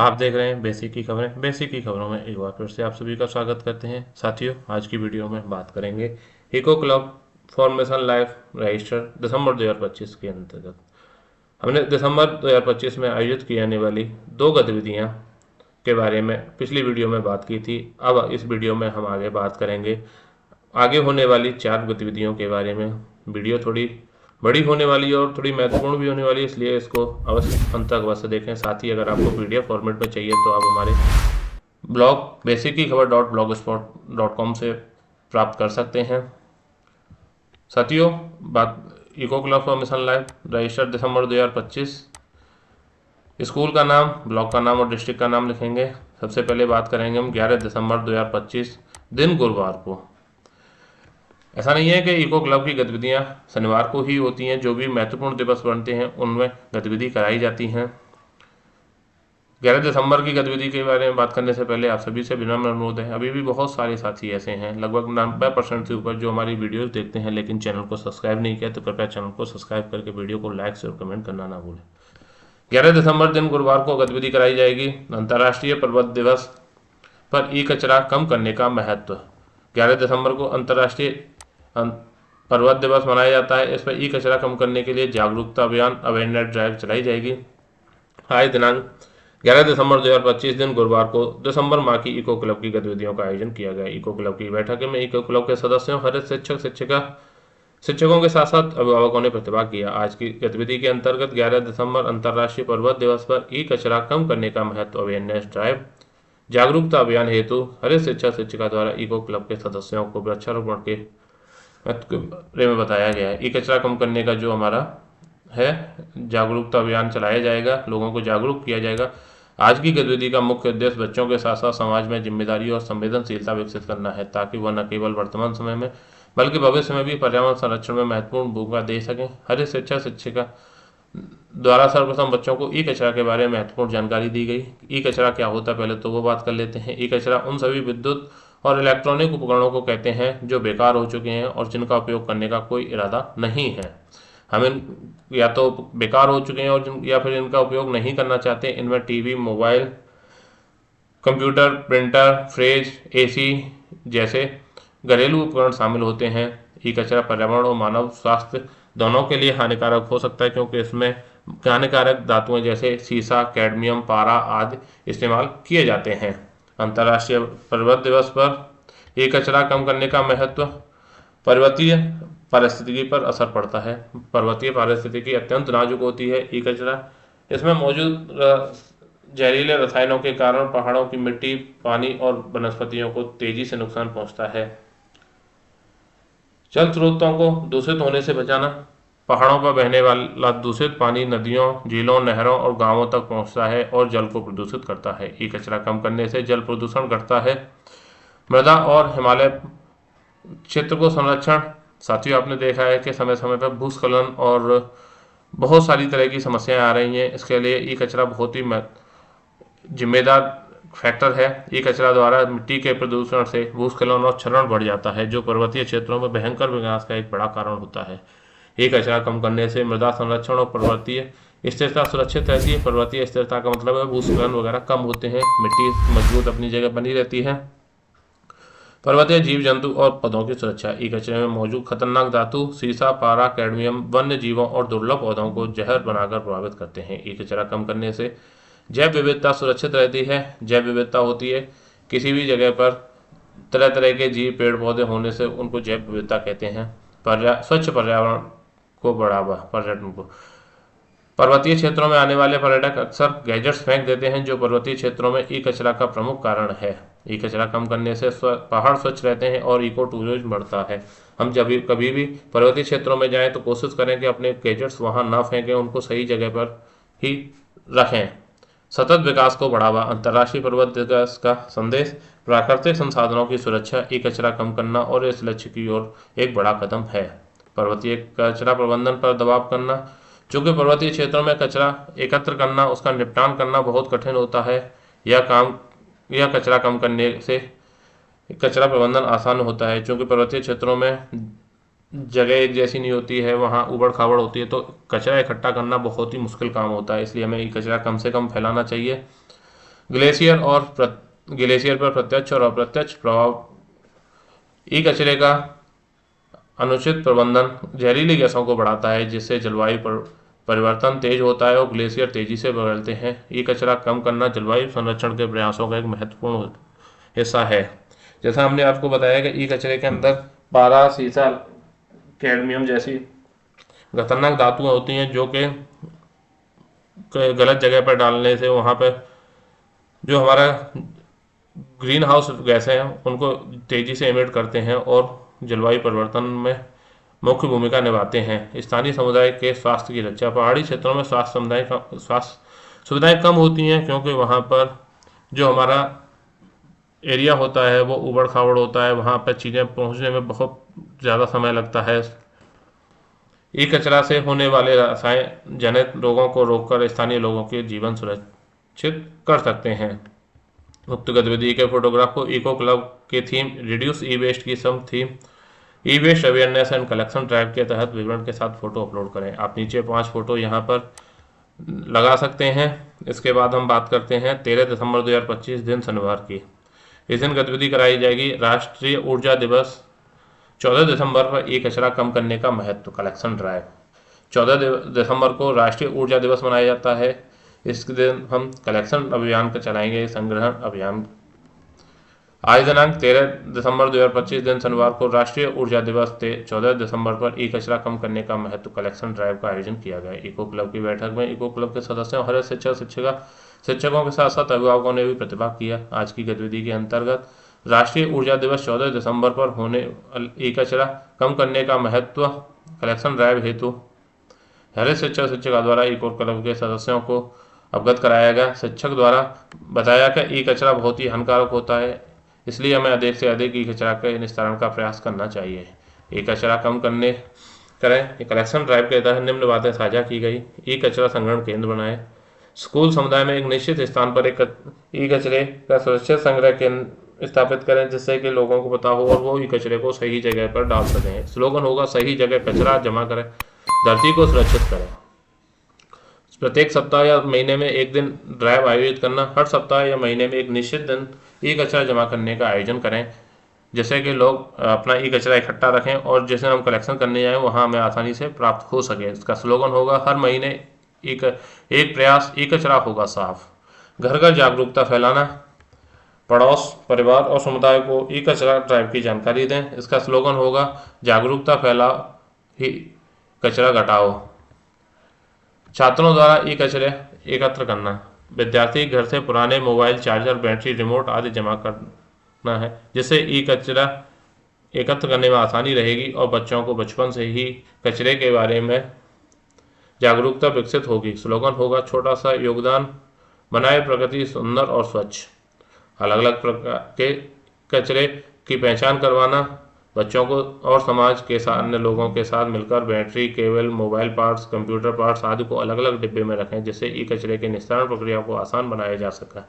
आप देख रहे हैं बेसिक की खबरें। बेसिक की खबरों में एक बार फिर से आप सभी का स्वागत करते हैं। साथियों, आज की वीडियो में बात करेंगे eco club formation life register December 2025 के अंतर्गत। हमने दिसंबर 2025 में आयोजित की जाने वाली दो गतिविधियां के बारे में पिछली वीडियो में बात की थी। अब इस वीडियो में हम आगे बात करेंगे आगे होने वाली 4 गतिविधियों के बारे में। वीडियो थोड़ी बड़ी होने वाली है और थोड़ी महत्वपूर्ण भी होने वाली है, इसलिए इसको अवश्य अंत तक अवश्य देखें। साथ ही अगर आपको पीडीएफ फॉर्मेट में चाहिए तो आप हमारे ब्लॉग बेसिक की खबर .blogspot.com से प्राप्त कर सकते हैं। साथियों, बात eco club formation live register December 2025। School का नाम, ब्लॉक का नाम और डिस्ट्रिक्ट का नाम लिखेंगे। सबसे पहले बात करेंगे हम 11 दिसंबर 2025 दिन गुरुवार को। ऐसा नहीं है कि इको क्लब की गतिविधियां शनिवार को ही होती हैं। जो भी महत्वपूर्ण दिवस बनते हैं उनमें गतिविधि कराई जाती हैं। 11 दिसंबर की गतिविधि के बारे में बात करने से पहले आप सभी से विनम्र अनुरोध है, अभी भी बहुत सारे साथी ऐसे हैं, लगभग 90% से ऊपर, जो हमारी वीडियोस देखते हैं लेकिन चैनल को सब्सक्राइब नहीं किया, तो कृपया चैनल को सब्सक्राइब करके वीडियो को लाइक और कमेंट करना ना भूलें। 11 दिसंबर दिन गुरुवार को गतिविधि कराई जाएगी अंतर्राष्ट्रीय पर्वत दिवस पर ई कचरा कम करने का महत्व। 11 दिसंबर को अंतर्राष्ट्रीय पर्वत दिवस मनाया जाता है। इस पर ई कचरा कम करने के लिए जागरूकता अभियान अवेयरनेस ड्राइव चलाई जाएगी। आज दिनांक 11 दिसंबर 2025 दिन गुरुवार को दिसंबर माह की इको क्लब की गतिविधियों का आयोजन किया गया। इको क्लब की बैठक में इको क्लब के सदस्यों, हरित शिक्षकों के साथ साथ अभिभावकों ने प्रतिभाग किया। आज की गतिविधि के अंतर्गत 11 दिसंबर अंतर्राष्ट्रीय पर्वत दिवस पर ई कचरा कम करने का महत्व अवेयरनेस ड्राइव जागरूकता अभियान हेतु हरित शिक्षिका द्वारा इको क्लब के सदस्यों को वृक्षारोपण के बारे में बताया गया है। ई कचरा कम करने का जो हमारा है जागरूकता अभियान चलाया जाएगा, लोगों को जागरूक किया जाएगा। आज की गतिविधि का मुख्य उद्देश्य बच्चों के साथ साथ समाज में जिम्मेदारी और संवेदनशीलता विकसित करना है, ताकि वह न केवल वर्तमान समय में बल्कि भविष्य में भी पर्यावरण संरक्षण में महत्वपूर्ण भूमिका दे सकें। हरित शिक्षिका द्वारा सर्वप्रथम बच्चों को ई कचरा के बारे में महत्वपूर्ण जानकारी दी गई। ई कचरा क्या होता है, पहले तो वो बात कर लेते हैं। ई कचरा उन सभी विद्युत और इलेक्ट्रॉनिक उपकरणों को कहते हैं जो बेकार हो चुके हैं और जिनका उपयोग करने का कोई इरादा नहीं है। हमें या तो बेकार हो चुके हैं और या फिर इनका उपयोग नहीं करना चाहते। इनमें TV, mobile, computer, printer, fridge, AC जैसे घरेलू उपकरण शामिल होते हैं। ई कचरा पर्यावरण और मानव स्वास्थ्य दोनों के लिए हानिकारक हो सकता है, क्योंकि इसमें हानिकारक धातुएं जैसे सीसा, कैडमियम, पारा आदि इस्तेमाल किए जाते हैं। अंतर्राष्ट्रीय पर्वत दिवस पर ई कचरा कम करने का महत्व। पर्वतीय पारिस्थितिकी पर असर पड़ता है। पर्वतीय पारिस्थितिकी अत्यंत नाजुक होती है। ई कचरा इसमें मौजूद जहरीले रसायनों के कारण पहाड़ों की मिट्टी, पानी और वनस्पतियों को तेजी से नुकसान पहुंचता है। जल स्रोतों को दूषित होने से बचाना। पहाड़ों पर बहने वाला दूषित पानी नदियों, झीलों, नहरों और गांवों तक पहुंचता है और जल को प्रदूषित करता है। ई कचरा कम करने से जल प्रदूषण घटता है। मृदा और हिमालय क्षेत्र को संरक्षण। साथियों, आपने देखा है कि समय समय पर भूस्खलन और बहुत सारी तरह की समस्याएं आ रही हैं। इसके लिए ई कचरा बहुत ही जिम्मेदार फैक्टर है। ई कचरा द्वारा मिट्टी के प्रदूषण से भूस्खलन और क्षरण बढ़ जाता है, जो पर्वतीय क्षेत्रों में भयंकर विनाश का एक बड़ा कारण होता है। ई कचरा कम करने से मृदा संरक्षण और पर्वतीय स्थिरता सुरक्षित रहती है। पर्वतीय स्थिरता का मतलब है भूस्खलन वगैरह कम होते हैं, मिट्टी मजबूत अपनी जगह बनी रहती है। पर्वतीय जीव जंतु और पौधों की सुरक्षा। ई कचरे में मौजूद खतरनाक धातु सीसा, पारा, कैडमियम वन्य जीवों और दुर्लभ पौधों को जहर बनाकर प्रभावित करते हैं। ई कचरा कम करने से जैव विविधता सुरक्षित रहती है। जैव विविधता होती है किसी भी जगह पर तरह तरह के जीव, पेड़ पौधे होने से उनको जैव विविधता कहते हैं। स्वच्छ पर्यावरण को बढ़ावा। पर्यटन को। पर्वतीय क्षेत्रों में आने वाले पर्यटक अक्सर गैजेट्स फेंक देते हैं, जो पर्वतीय क्षेत्रों में ई कचरा का प्रमुख कारण है। ई कचरा कम करने से पहाड़ स्वच्छ रहते हैं और इको टूरिज्म बढ़ता है। हम जब कभी भी पर्वतीय क्षेत्रों में जाएं तो कोशिश करें कि अपने गैजेट्स वहां ना फेंकें, उनको सही जगह पर ही रखें। सतत विकास को बढ़ावा। अंतर्राष्ट्रीय पर्वत दिवस का संदेश। प्राकृतिक संसाधनों की सुरक्षा, ई कचरा कम करना और इस लक्ष्य की ओर एक बड़ा कदम है। पर्वतीय कचरा प्रबंधन पर दबाव करना। चूंकि पर्वतीय क्षेत्रों में कचरा एकत्र करना, उसका निपटान करना बहुत कठिन होता है। यह कचरा कम करने से कचरा प्रबंधन आसान होता है। चूंकि पर्वतीय क्षेत्रों में जगह एक जैसी नहीं होती है, वहाँ उबड़ खाबड़ होती है, तो कचरा इकट्ठा करना बहुत ही मुश्किल काम होता है। इसलिए हमें ये कचरा कम से कम फैलाना चाहिए। ग्लेशियर पर प्रत्यक्ष और अप्रत्यक्ष प्रभाव। ई कचरे का अनुचित प्रबंधन जहरीली गैसों को बढ़ाता है, जिससे जलवायु परिवर्तन तेज होता है और ग्लेशियर तेजी से बदलते हैं। ई कचरा कम करना जलवायु संरक्षण के प्रयासों का एक महत्वपूर्ण हिस्सा है। जैसा हमने आपको बताया कि ई कचरे के अंदर पारा, सीसा, कैडमियम जैसी खतरनाक धातुएं होती हैं, जो कि गलत जगह पर डालने से वहाँ पर जो हमारा ग्रीन हाउस गैसें हैं उनको तेजी से एमिट करते हैं और जलवायु परिवर्तन में मुख्य भूमिका निभाते हैं। स्थानीय समुदाय के स्वास्थ्य की रक्षा। पहाड़ी क्षेत्रों में स्वास्थ्य सुविधाएं कम होती हैं, क्योंकि वहाँ पर जो हमारा एरिया होता है वो उबड़ खाबड़ होता है, वहाँ पर चीज़ें पहुँचने में बहुत ज़्यादा समय लगता है। ई कचरा से होने वाले रसायन जनित रोगों को रोककर स्थानीय लोगों के जीवन सुरक्षित कर सकते हैं। उक्त गतिविधि के फोटोग्राफ को इको क्लब के थीम रिड्यूस ई वेस्ट की सम theme e waste awareness and collection drive के तहत विवरण के साथ फोटो अपलोड करें। आप नीचे 5 फोटो यहाँ पर लगा सकते हैं। इसके बाद हम बात करते हैं 13 दिसंबर 2025 दिन शनिवार की। इस दिन गतिविधि कराई जाएगी राष्ट्रीय ऊर्जा दिवस। 14 दिसंबर पर ई कचरा कम करने का महत्व, कलेक्शन ड्राइव। 14 दिसंबर को राष्ट्रीय ऊर्जा दिवस मनाया जाता है। इस दिन हम कलेक्शन अभियान का चलाएंगे, संग्रहण अभियान। आज दिनांक 13 दिसंबर 2025 दिन शनिवार को राष्ट्रीय ऊर्जा दिवस 14 दिसंबर पर ई कचरा कम करने का महत्व कलेक्शन ड्राइव का आयोजन किया गया। इको क्लब की बैठक में इको क्लब के सदस्यों, हर शिक्षकों के साथ साथ अभिभावकों ने भी प्रतिभाग किया। आज की गतिविधि के अंतर्गत राष्ट्रीय ऊर्जा दिवस 14 दिसंबर पर होने ई कचरा कम करने का महत्व कलेक्शन ड्राइव हेतु हर शिक्षिका द्वारा इको क्लब के सदस्यों को अवगत कराया गया। शिक्षक द्वारा बताया कि ई कचरा बहुत ही हानिकारक होता है, इसलिए हमें अधिक से अधिक ई कचरा के निस्तारण का प्रयास करना चाहिए। ई कचरा कम करें। कलेक्शन ड्राइव के तहत निम्न बातें साझा की गई। ई कचरा संग्रहण केंद्र बनाएं। स्कूल समुदाय में एक निश्चित स्थान पर एक ई कचरे का सुरक्षित संग्रह केंद्र स्थापित करें, जिससे कि लोगों को पता हो और वो ई कचरे को सही जगह पर डाल सकें। स्लोगन होगा, सही जगह कचरा जमा करें, धरती को सुरक्षित करें। प्रत्येक सप्ताह या महीने में एक दिन ड्राइव आयोजित करना। हर सप्ताह या महीने में एक निश्चित दिन ई कचरा जमा करने का आयोजन करें, जिससे कि लोग अपना ई कचरा इकट्ठा रखें और जिसे हम कलेक्शन करने जाएं वहाँ हमें आसानी से प्राप्त हो सके। इसका स्लोगन होगा, हर महीने एक प्रयास, ई कचरा होगा साफ। घर घर जागरूकता फैलाना। पड़ोस, परिवार और समुदाय को ई कचरा ड्राइव की जानकारी दें। इसका स्लोगन होगा, जागरूकता फैलाओ, ही कचरा घटाओ। छात्रों द्वारा ई कचरे एकत्र करना। विद्यार्थी घर से पुराने मोबाइल, चार्जर, बैटरी, रिमोट आदि जमा करना है, जिससे ई कचरा एकत्र करने में आसानी रहेगी और बच्चों को बचपन से ही कचरे के बारे में जागरूकता विकसित होगी। स्लोगन होगा, छोटा सा योगदान बनाए प्रकृति सुंदर और स्वच्छ। अलग अलग प्रकार के कचरे की पहचान करवाना। बच्चों को और समाज के अन्य लोगों के साथ मिलकर battery, cable, mobile parts, computer parts आदि को अलग अलग डिब्बे में रखें, जिससे ई कचरे के निस्तारण प्रक्रिया को आसान बनाया जा सके।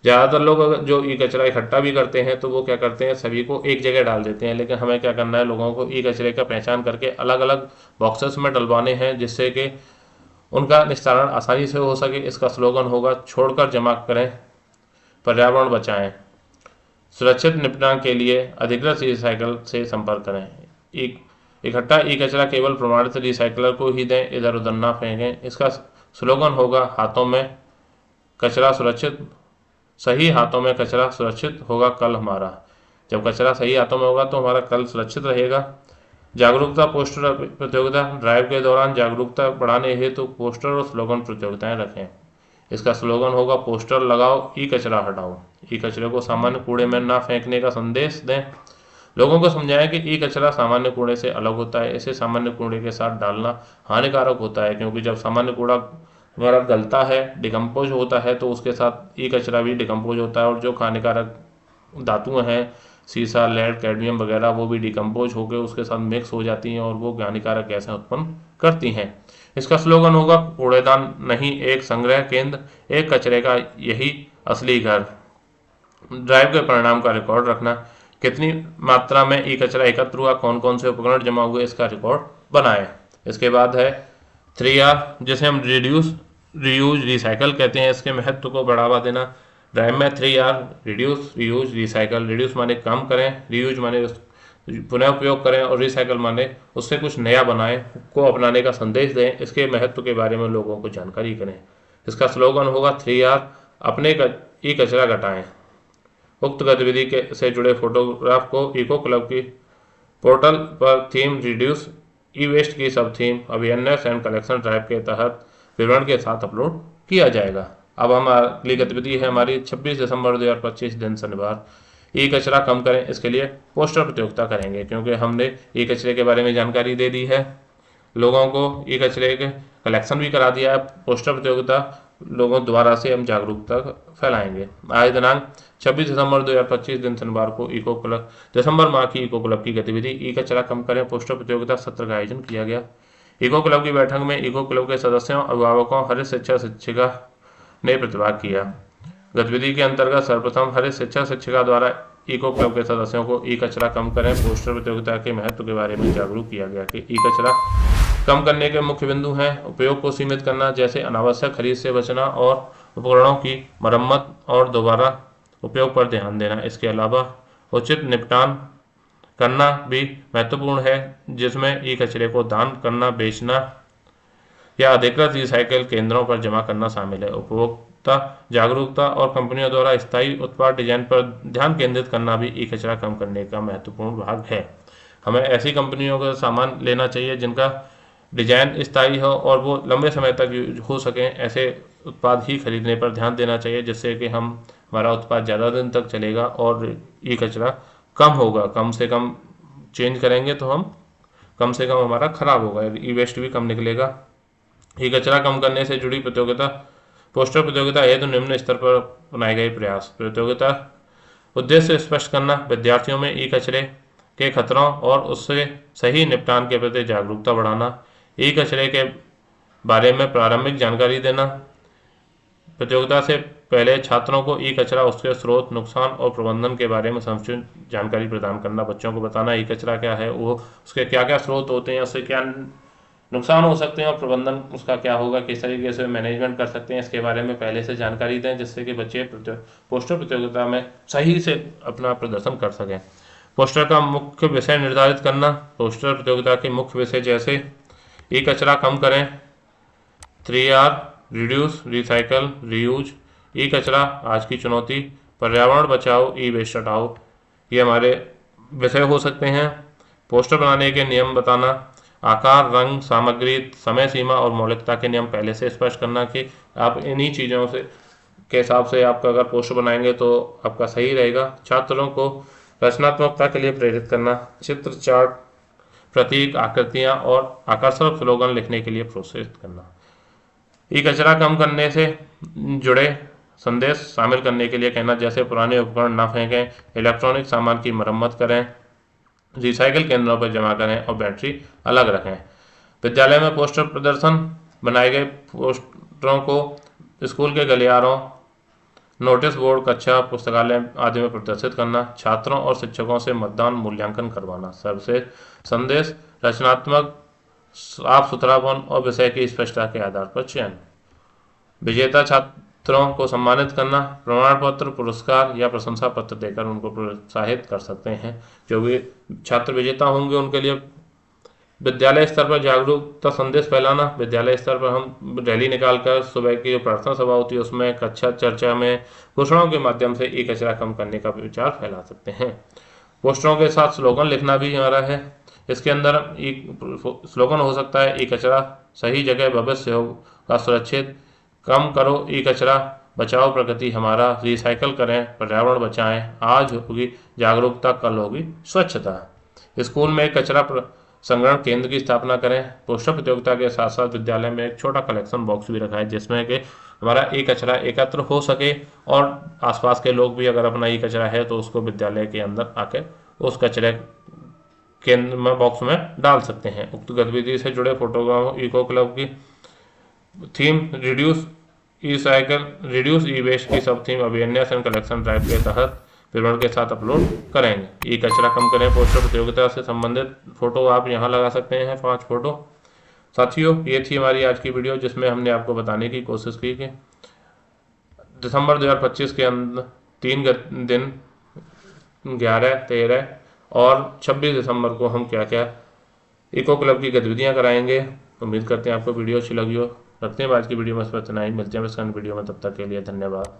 ज़्यादातर लोग जो ई कचरा इकट्ठा भी करते हैं तो वो क्या करते हैं, सभी को एक जगह डाल देते हैं, लेकिन हमें क्या करना है, लोगों को ई कचरे का पहचान करके अलग अलग बॉक्सेस में डलवाने हैं, जिससे कि उनका निस्तारण आसानी से हो सके। इसका स्लोगन होगा, छोड़कर जमा करें, पर्यावरण बचाएं। सुरक्षित निपटान के लिए अधिकृत रिसाइकल से संपर्क करें। इकट्ठा ई कचरा केवल प्रमाणित रिसाइकलर को ही दें, इधर उधर ना फेंकें। इसका स्लोगन होगा, हाथों में कचरा सुरक्षित, सही हाथों में कचरा सुरक्षित होगा कल हमारा। जब कचरा सही हाथों में होगा तो हमारा कल सुरक्षित रहेगा। जागरूकता पोस्टर प्रतियोगिता। ड्राइव के दौरान जागरूकता बढ़ाने हेतु पोस्टर और स्लोगन प्रतियोगिताएं रखें। इसका स्लोगन होगा, पोस्टर लगाओ, ई कचरा हटाओ। ई कचरे को सामान्य कूड़े में ना फेंकने का संदेश दें। लोगों को समझाएं कि ई कचरा सामान्य कूड़े से अलग होता है, इसे सामान्य कूड़े के साथ डालना हानिकारक होता है, क्योंकि जब सामान्य कूड़ा हमारा गलता है, डिकम्पोज होता है, तो उसके साथ ई कचरा भी डिकम्पोज होता है और जो हानिकारक धातुएं हैं, सीसा, लेड, कैडमियम वगैरह, वो भी डिकम्पोज होकर उसके साथ मिक्स हो जाती हैं और वो हानिकारक गैसें उत्पन्न करती हैं। इसका स्लोगन होगा, कूड़ेदान नहीं एक संग्रह केंद्र, एक कचरे का यही असली घर। ड्राइव के परिणाम का रिकॉर्ड रखना। कितनी मात्रा में ई कचरा एकत्र हुआ, कौन कौन से उपकरण जमा हुए, इसका रिकॉर्ड बनाएं। इसके बाद है 3R, जिसे हम रिड्यूस, रीयूज, रिसाइकल कहते हैं। इसके महत्व को बढ़ावा देना। ड्राइव में 3R, reduce, reuse, recycle. Reduce माने कम करें, रीयूज माने पुनः उपयोग करें, और रिसाइकल माने उससे कुछ नया बनाएं, को अपनाने का संदेश दें, इसके महत्व के बारे में लोगों को जानकारी करें। इसका स्लोगन होगा 3R, अपने ई कचरा घटाएं। उक्त गतिविधि के से जुड़े फोटोग्राफ को इको क्लब की पोर्टल पर थीम रिड्यूस ई वेस्ट की सब theme awareness and collection drive के तहत विवरण के साथ अपलोड किया जाएगा। अब हम अगली गतिविधि है हमारी 26 दिसंबर 2025 दिन शनिवार, ई कचरा कम करें। इसके लिए पोस्टर प्रतियोगिता करेंगे, क्योंकि हमने ई कचरे के बारे में जानकारी दे दी है, लोगों को ई कचरे के कलेक्शन भी करा दिया है। पोस्टर प्रतियोगिता लोगों द्वारा से हम जागरूकता फैलाएंगे। आज दिनांक 26 दिसंबर 2025 दिन शनिवार को इको क्लब दिसंबर माह की इको क्लब की गतिविधि ई कचरा कम करें पोस्टर प्रतियोगिता सत्र का आयोजन किया गया। इको क्लब की बैठक में इको क्लब के सदस्यों, अभिभावकों, हरित शिक्षा शिक्षिका ने प्रतिभाग किया। गतिविधि के अंतर्गत सर्वप्रथम हरित शिक्षा शिक्षिका द्वारा इको क्लब के सदस्यों को ई कचरा कम करें पोस्टर प्रतियोगिता के महत्व के बारे में जागरूक किया गया कि ई कचरा कम करने के मुख्य बिंदु हैं उपयोग को सीमित करना, जैसे अनावश्यक खरीद से बचना और उपकरणों की मरम्मत और दोबारा उपयोग पर ध्यान देना। इसके अलावा उचित निपटान करना भी महत्वपूर्ण है, जिसमें ई कचरे को दान करना, बेचना या अधिकृत रिसाइकिल केंद्रों पर जमा करना शामिल है। उपभोक्ता जागरूकता और कंपनियों द्वारा स्थायी उत्पाद डिजाइन पर ध्यान केंद्रित करना भी ई कचरा कम करने का महत्वपूर्ण भाग है। हमें ऐसी कंपनियों का सामान लेना चाहिए जिनका डिजाइन स्थायी हो और वो लंबे समय तक यूज हो सकें। ऐसे उत्पाद ही खरीदने पर ध्यान देना चाहिए, जिससे कि हमारा उत्पाद ज़्यादा दिन तक चलेगा और ई कचरा कम होगा। कम से कम चेंज करेंगे तो हम कम से कम हमारा खराब होगा, ई वेस्ट भी कम निकलेगा। ई कचरा कम करने से जुड़ी प्रतियोगिता पोस्टर प्रतियोगिता हेतु निम्न स्तर पर बनाए गए प्रयास। प्रतियोगिता उद्देश्य स्पष्ट करना, विद्यार्थियों में ई कचरे के खतरों और उससे सही निपटान के प्रति जागरूकता बढ़ाना, ई कचरे के बारे में प्रारंभिक जानकारी देना। प्रतियोगिता से पहले छात्रों को ई कचरा, उसके स्रोत, नुकसान और प्रबंधन के बारे में संक्षिप्त जानकारी प्रदान करना। बच्चों को बताना ई कचरा क्या है, वो उसके क्या क्या स्रोत होते हैं, उससे क्या नुकसान हो सकते हैं और प्रबंधन उसका क्या होगा, किस तरीके से मैनेजमेंट कर सकते हैं, इसके बारे में पहले से जानकारी दें, जिससे कि बच्चे पोस्टर प्रतियोगिता में सही से अपना प्रदर्शन कर सकें। पोस्टर का मुख्य विषय निर्धारित करना। पोस्टर प्रतियोगिता के मुख्य विषय जैसे ई कचरा कम करें, 3R, रिड्यूस, रिसाइकल, रीयूज, ई कचरा आज की चुनौती, पर्यावरण बचाओ, ई वेस्ट हटाओ, ये हमारे विषय हो सकते हैं। पोस्टर बनाने के नियम बताना, आकार, रंग, सामग्री, समय सीमा और मौलिकता के नियम पहले से स्पष्ट करना कि आप इन्हीं चीज़ों से के हिसाब से आपका अगर पोस्टर बनाएंगे तो आपका सही रहेगा। छात्रों को रचनात्मकता के लिए प्रेरित करना, चित्र, चार्ट, प्रतीक, आकृतियां और आकर्षक स्लोगन लिखने के लिए प्रोत्साहित करना। ई कचरा कम करने से जुड़े संदेश शामिल करने के लिए कहना, जैसे पुराने उपकरण न फेंकें, इलेक्ट्रॉनिक सामान की मरम्मत करें, रिसाइकिल केंद्रों पर जमा करें और बैटरी अलग रखें। विद्यालय में पोस्टर प्रदर्शन, बनाए गए पोस्टरों को स्कूल के गलियारों, नोटिस बोर्ड, कक्षा, पुस्तकालय आदि में प्रदर्शित करना। छात्रों और शिक्षकों से मतदान मूल्यांकन करवाना। सबसे संदेश रचनात्मक, साफ सुथरापन और विषय की स्पष्टता के आधार पर चयन। विजेता छात्रों को सम्मानित करना, प्रमाण पत्र, पुरस्कार या प्रशंसा पत्र देकर उनको प्रोत्साहित कर सकते हैं। जो भी छात्र विजेता होंगे उनके लिए विद्यालय स्तर पर जागरूकता संदेश फैलाना। विद्यालय स्तर पर हम रैली निकालकर सुबह की जो प्रार्थना सभा होती है उसमें, कक्षा चर्चा में घोषणाओं के माध्यम से ई कचरा कम करने का विचार फैला सकते हैं। पोस्टरों के साथ स्लोगन लिखना भी हमारा है। इसके अंदर स्लोगन हो सकता है, ई कचरा सही जगह, भविष्य होगा सुरक्षित, कम करो ई कचरा, बचाओ प्रकृति हमारा, रिसाइकल करें, पर्यावरण बचाएं, आज होगी जागरूकता, कल होगी स्वच्छता। स्कूल में कचरा संग्रहण केंद्र की स्थापना करें। पोस्टर प्रतियोगिता के साथ साथ विद्यालय में एक छोटा कलेक्शन बॉक्स भी रखा है, जिसमें कि हमारा ई कचरा एकत्र हो सके और आसपास के लोग भी अगर अपना ई कचरा है तो उसको विद्यालय के अंदर आकर उस कचरे केंद्र में बॉक्स में डाल सकते हैं। उक्त गतिविधि से जुड़े फोटोग्राफ इको क्लब की थीम रिड्यूस ई साइकिल, रिड्यूस ई वेस्ट की सब theme awareness and collection drive के तहत विवरण के साथ अपलोड करेंगे। ई कचरा कम करें पोस्टर प्रतियोगिता से संबंधित फोटो आप यहाँ लगा सकते हैं, 5 फोटो। साथियों, ये थी हमारी आज की वीडियो, जिसमें हमने आपको बताने की कोशिश की कि दिसंबर 2025 के अंदर 3 दिन 11, 13 और 26 दिसंबर को हम क्या क्या इको क्लब की गतिविधियां कराएंगे। उम्मीद करते हैं आपको वीडियो अच्छी लगी हो। रखते हैं आज की वीडियो में इतना ही, मिलते हैं इस वीडियो में, तब तक के लिए धन्यवाद।